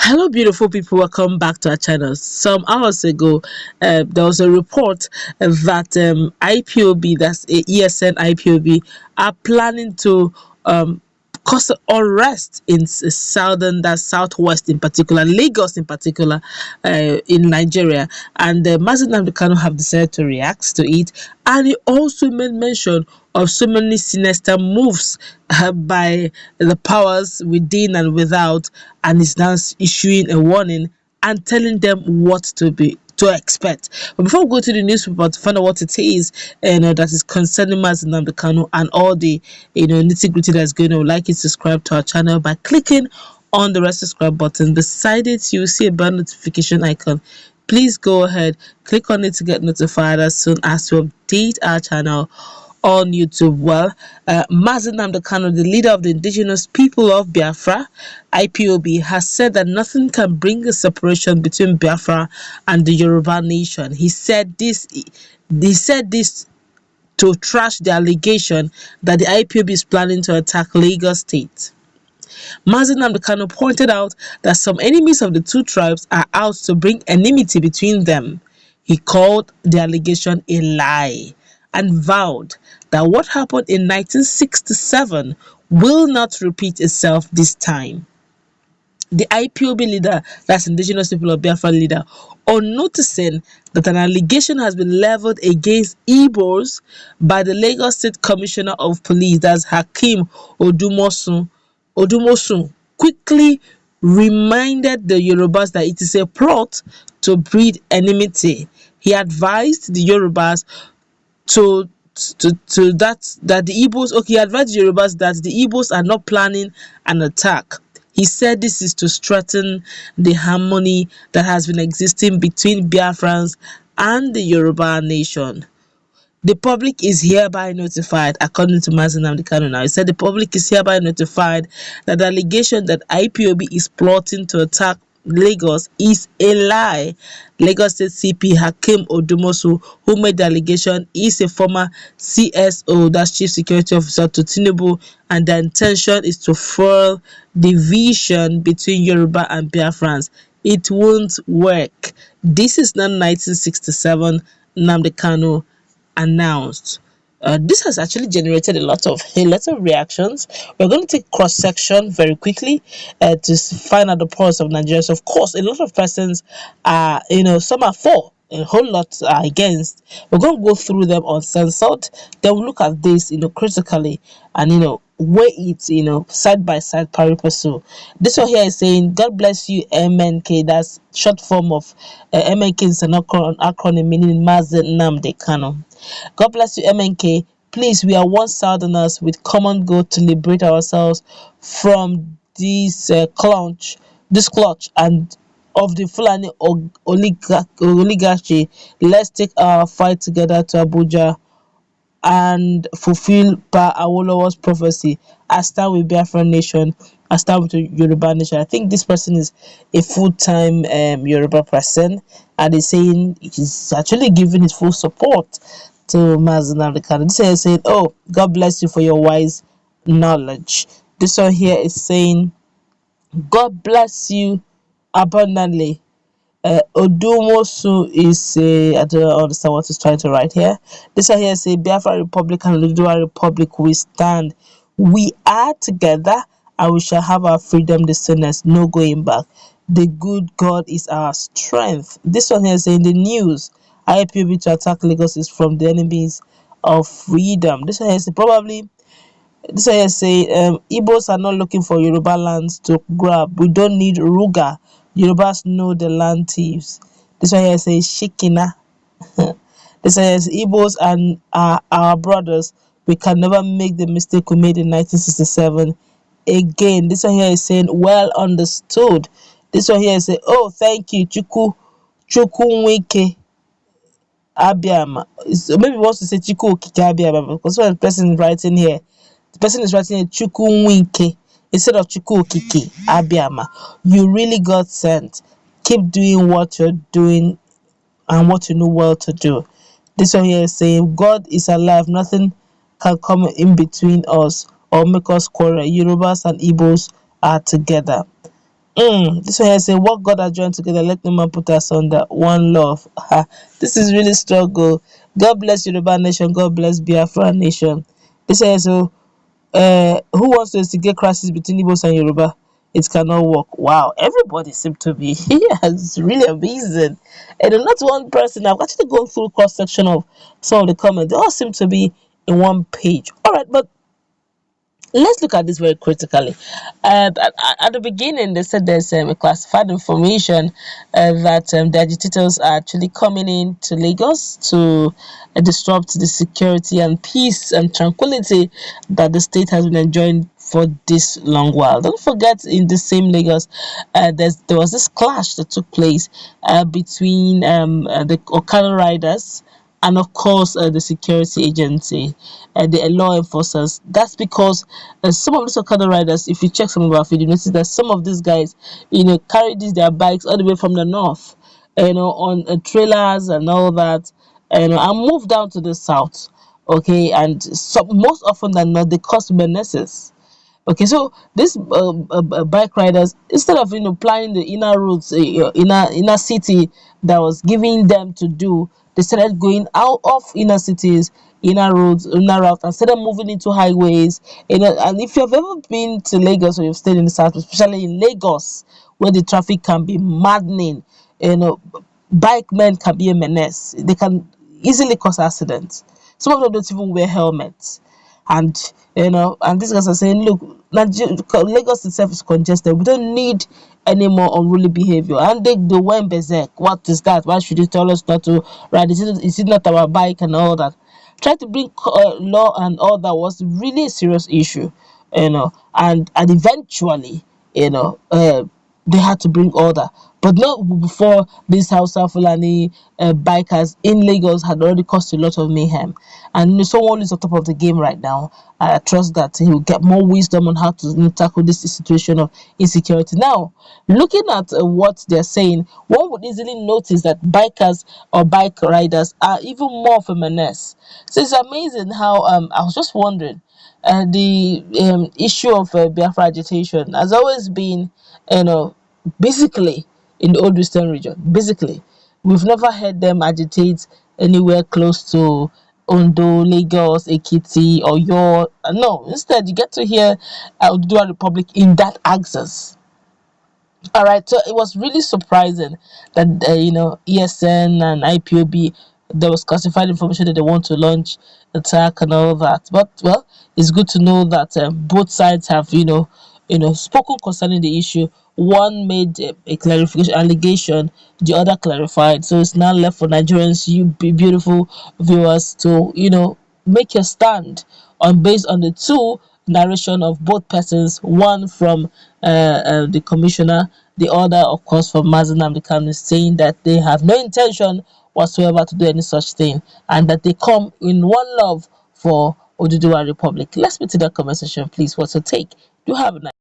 Hello, beautiful people. Welcome back to our channel. Some hours ago, there was a report that IPOB, that's ESN IPOB, are planning to um, cause unrest in southern, that southwest in particular, Lagos in particular, in Nigeria. And Nnamdi Kanu have decided to react to it, and he also made mention of so many sinister moves by the powers within and without, and is now issuing a warning and telling them what to expect. But before we go to the newspaper to find out what it is, that is concerning Nnamdi Kanu and all the nitty gritty that's going on, like and subscribe to our channel by clicking on the red subscribe button. Beside it, you'll see a bell notification icon. Please go ahead, click on it to get notified as soon as we update our channel on YouTube. Well, Nnamdi Kanu, the leader of the indigenous people of Biafra, IPOB, has said that nothing can bring a separation between Biafra and the Yoruba nation. He said this. They said this to trash the allegation that the IPOB is planning to attack Lagos State. Nnamdi Kanu pointed out that some enemies of the two tribes are out to bring enmity between them. He called the allegation a lie and vowed that what happened in 1967 will not repeat itself this time. The IPOB leader, that's Indigenous People of Biafra leader, on noticing that an allegation has been leveled against Igbos by the Lagos State Commissioner of Police, that's Hakeem Odumosun, quickly reminded the Yorubas that it is a plot to breed enmity. He advised the Yorubas to that the Igbos, he advised the Yorubas that the Igbos are not planning an attack. He said this is to strengthen the harmony that has been existing between Biafrans and the Yoruba nation. The public is hereby notified, according to Nnamdi Kanu now. He said the public is hereby notified that the allegation that IPOB is plotting to attack Lagos is a lie. Lagos State CP Hakeem Odumosu, who made the allegation, is a former CSO, that's Chief Security Officer to Tinubu, and the intention is to fuel division between Yoruba and Biafrans. It won't work. This is not 1967, Nnamdi Kanu announced. This has actually generated a lot of reactions. We're going to take cross section very quickly to find out the pulse of Nigerians. Of course, a lot of persons are, some are for, a whole lot are against. We're going to go through them uncensored. Then we'll look at this, critically, and weigh it, side by side, pari passu. This one here is saying, God bless you, MNK. That's short form of MNK is an acronym meaning Mazi Nnamdi Kanu. God bless you, MNK. Please, we are one Southerners with common goal to liberate ourselves from this clutch and of the Fulani oligarchy. Let's take our fight together to Abuja and fulfill Pa Awolowo's prophecy. I stand with Biafra Nation. I stand with the Yoruba Nation. I think this person is a full-time Yoruba person, and he's saying he's actually giving his full support to Nnamdi Kanu. This one is saying, "Oh, God bless you for your wise knowledge." This one here is saying, "God bless you abundantly." Odumosu is I don't understand what he's trying to write here. This one here say Biafra Republic and Oduduwa Republic we stand. We are together and we shall have our freedom the soonest. No going back. The good God is our strength. This one here saying the news IPOB to attack Lagos is from the enemies of freedom. This one here say probably this one here say Igbos are not looking for Yoruba lands to grab. We don't need Ruga. Yorubas know the land thieves. This one here says Shikina. This one here says Igbos and our brothers. We can never make the mistake we made in 1967 again. This one here is saying well understood. This one here is saying, oh, thank you, Chukwunwike Abiama. So maybe he wants to say Chiku Okike Abiama because what the person is writing here. The person is writing here Chukwunwike instead of Chiku Okike Abiama. You really got sent. Keep doing what you're doing and what you know well to do. This one here is saying God is alive. Nothing can come in between us or make us quarrel. Yorubas and Igbos are together. This one here say, what God has joined together, let no man put us under one love. This is really struggle. God bless Yoruba nation. God bless Biafra nation. This one here, so who wants to instigate crisis between Igbos and Yoruba? It cannot work. Wow, everybody seems to be here. It's really amazing. And not one person. I've actually gone through cross section of some of the comments. They all seem to be in one page. All right, but let's look at this very critically. At the beginning, they said there's classified information that the agitators are actually coming in to Lagos to disrupt the security and peace and tranquility that the state has been enjoying for this long while. Don't forget, in the same Lagos, there was this clash that took place between the Okada riders and of course the security agency and the law enforcers. That's because some of these Okada riders, if you check some of our video, you notice that some of these guys, carry their bikes all the way from the north, on trailers and all that, and move down to the south. Okay, and so most often than not, they cause menaces. Okay, so these bike riders, instead of applying the inner routes, inner city that was giving them to do, they started going out of inner cities, inner roads, inner routes, and started moving into highways. And if you've ever been to Lagos or you've stayed in the south, especially in Lagos, where the traffic can be maddening, you know, bike men can be a menace. They can easily cause accidents. Some of them don't even wear helmets, and and these guys are saying, look, Lagos itself is congested, we don't need any more unruly behavior. And they went berserk. What is that? Why should you tell us not to ride? Is it not our bike and all that? Try to bring law and order was really a serious issue, and eventually, they had to bring order, but not before these Hausa Fulani bikers in Lagos had already caused a lot of mayhem. And someone is on top of the game right now. I trust that he will get more wisdom on how to tackle this situation of insecurity. Now, looking at what they're saying, one would easily notice that bikers or bike riders are even more of a menace. So it's amazing how I was just wondering, the issue of Biafra agitation has always been, basically in the old Western region. Basically, we've never heard them agitate anywhere close to Ondo, Lagos, Ekiti, or your no. Instead, you get to hear Oduduwa Republic in that axis. All right, so it was really surprising that ESN and IPOB, there was classified information that they want to launch attack and all that. But well, it's good to know that both sides have spoken concerning the issue. One made a clarification allegation, the other clarified. So it's now left for Nigerians, you beautiful viewers, to make your stand on based on the two narration of both persons, one from the commissioner, the other, of course, from Nnamdi Kanu, saying that they have no intention whatsoever to do any such thing, and that they come in one love for Oduduwa Republic. Let's meet in the comment section, please. What's your take? Do have a nice